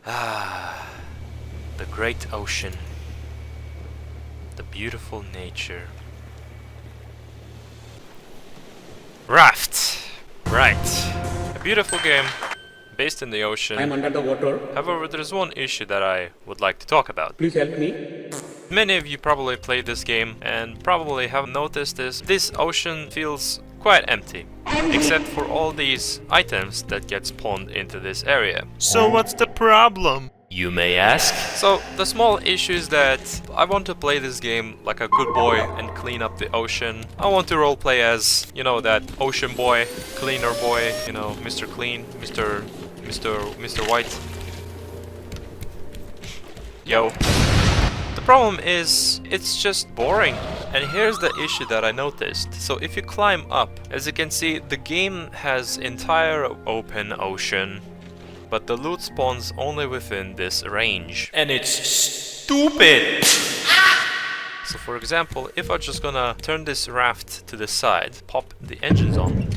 Ah, the great ocean, the beautiful nature. Raft! Right. A beautiful game, based in the ocean. I am under the water. However, there's one issue that I would like to talk about. Please help me. Many of you probably played this game and probably have noticed this. This ocean feels quite empty, except for all these items that get spawned into this area. So what's the problem, you may ask? So the small issue is that I want to play this game like a good boy and clean up the ocean. I want to roleplay as, you know, that ocean boy, cleaner boy, you know, Mr. Clean, Mr. White. Yo. The problem is, it's just boring. And here's the issue that I noticed. So if you climb up, as you can see, the game has entire open ocean, but the loot spawns only within this range. And it's stupid! So for example, if I'm just gonna turn this raft to the side, pop the engines on,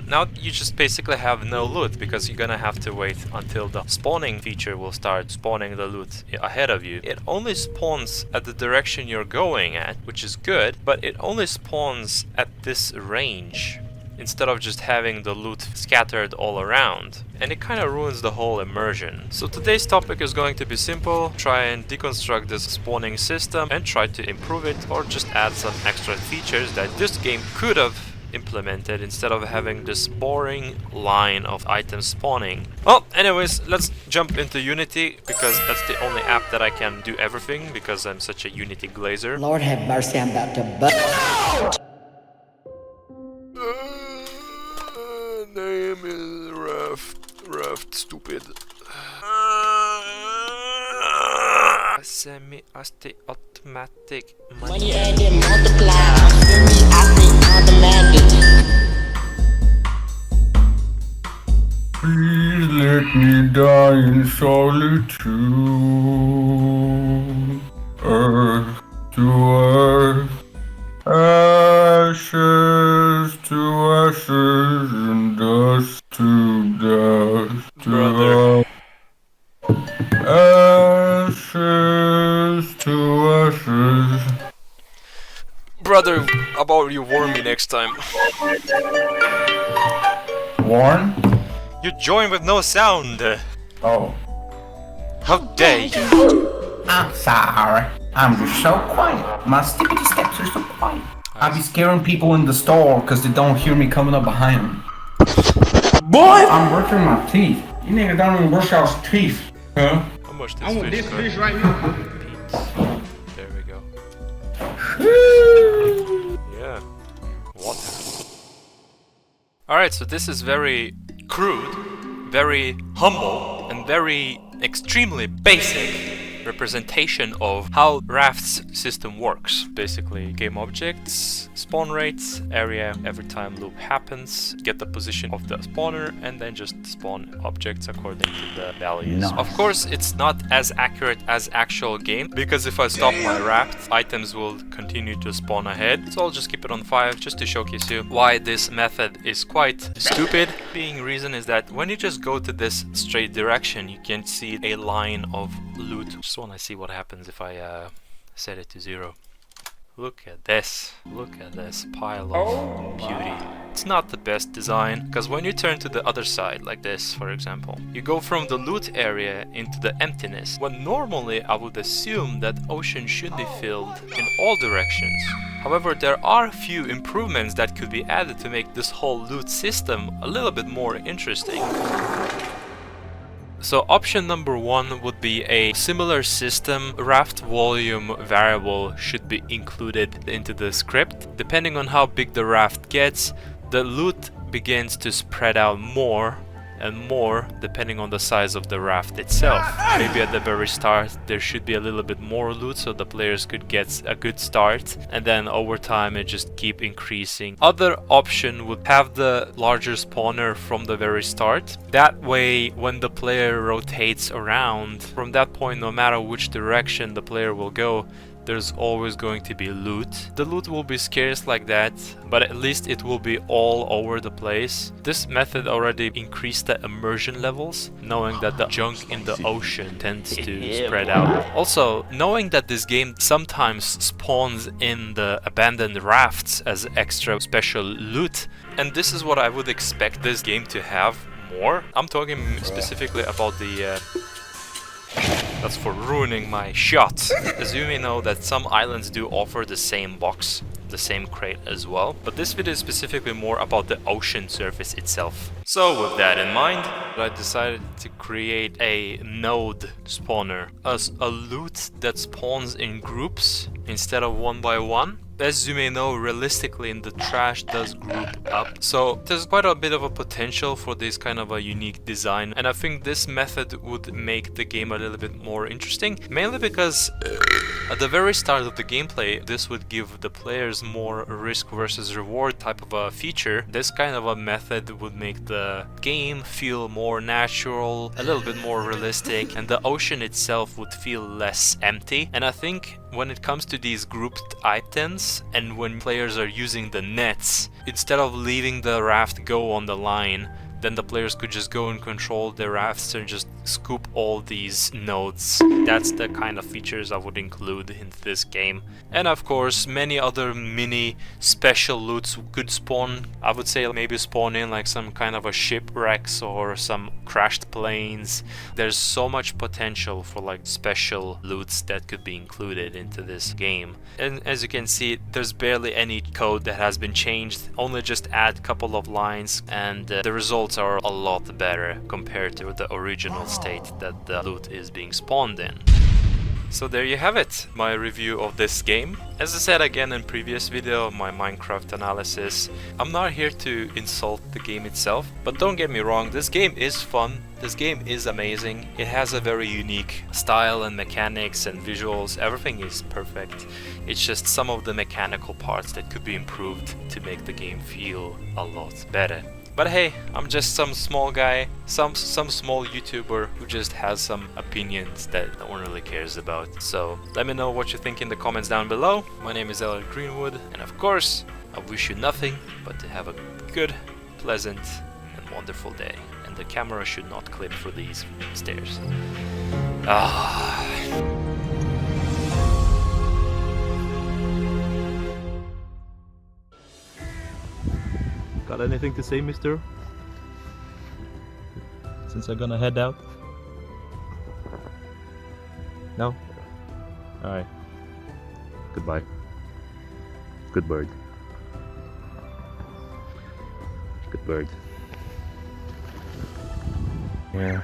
now you just basically have no loot, because you're gonna have to wait until the spawning feature will start spawning the loot ahead of you. It only spawns at the direction you're going at, which is good, but it only spawns at this range, instead of just having the loot scattered all around. And it kind of ruins the whole immersion. So today's topic is going to be simple: try and deconstruct this spawning system and try to improve it, or just add some extra features that this game could have implemented instead of having this boring line of items spawning. Well, anyways, let's jump into Unity, because that's the only app that I can do everything, because I'm such a Unity glazer. Lord have mercy, I'm about to bust. Name is Raft stupid. Semi-automatic Money and then multiply. Hear me, I think automatic. Please let me die in solitude. Earth to earth, ashes to ashes, and dust to dust. Brother. Ashes to ashes. Brother, how about you warn me next time? Warren? You join with no sound. Oh. How dare you? I'm sorry. I'm just so quiet. My skippity steps are so quiet. I be scaring people in the store because they don't hear me coming up behind them. Boy! I'm brushing my teeth. You niggas don't even brush y'all's teeth. Huh? How much I want this this fish fish right now. Pete. There we go. Yeah. Water. Alright, so this is very crude, very humble, and very extremely basic representation of how Raft's system works. Basically, game objects, spawn rates, area every time loop happens, get the position of the spawner, and then just spawn objects according to the values. Nice. Of course, it's not as accurate as actual game, because if I stop my Raft, items will continue to spawn ahead. So I'll just keep it on 5 just to showcase you why this method is quite stupid. Being reason is that when you just go to this straight direction, you can see a line of loot. Just want to see what happens if I set it to 0. Look at this pile of beauty. It's not the best design, because when you turn to the other side, like this for example, you go from the loot area into the emptiness, when normally I would assume that ocean should be filled in all directions. However, there are a few improvements that could be added to make this whole loot system a little bit more interesting. So option number 1 would be a similar system. Raft volume variable should be included into the script. Depending on how big the raft gets, the loot begins to spread out more and more depending on the size of the raft itself. Maybe at the very start there should be a little bit more loot so the players could get a good start, and then over time it just keep increasing. Other option would have the larger spawner from the very start. That way when the player rotates around, from that point no matter which direction the player will go, there's always going to be loot. The loot will be scarce like that, but at least it will be all over the place. This method already increased the immersion levels, knowing that the junk in the ocean tends to spread out. Also, knowing that this game sometimes spawns in the abandoned rafts as extra special loot, and this is what I would expect this game to have more. I'm talking specifically about the that's for ruining my shot. As you may know that some islands do offer the same box, the same crate as well, but this video is specifically more about the ocean surface itself. So with that in mind, I decided to create a node spawner as a loot that spawns in groups instead of one by one. As you may know, realistically the trash does group up, so there's quite a bit of a potential for this kind of a unique design, and I think this method would make the game a little bit more interesting, mainly because at the very start of the gameplay this would give the players more risk versus reward type of a feature. This kind of a method would make the game feel more natural, a little bit more realistic, and the ocean itself would feel less empty. And I think when it comes to these grouped items and when players are using the nets, instead of leaving the raft go on the line, then the players could just go and control their rafts and just scoop all these nodes. That's the kind of features I would include in this game. And of course, many other mini special loots could spawn. I would say maybe spawn in like some kind of a shipwrecks or some crashed planes. There's so much potential for like special loots that could be included into this game. And as you can see, there's barely any code that has been changed. Only just add a couple of lines and the results are a lot better compared to the original state that the loot is being spawned in. So there you have it, my review of this game. As I said again in previous video, my Minecraft analysis, I'm not here to insult the game itself, but don't get me wrong, this game is fun, this game is amazing, it has a very unique style and mechanics and visuals, everything is perfect. It's just some of the mechanical parts that could be improved to make the game feel a lot better. But hey, I'm just some small guy, some small YouTuber who just has some opinions that no one really cares about. So let me know what you think in the comments down below. My name is Elliot Greenwood, and of course, I wish you nothing but to have a good, pleasant, and wonderful day. And the camera should not clip for these stairs. Got anything to say, mister? Since I'm gonna head out? No? Alright. Goodbye. Good bird. Good bird. Yeah.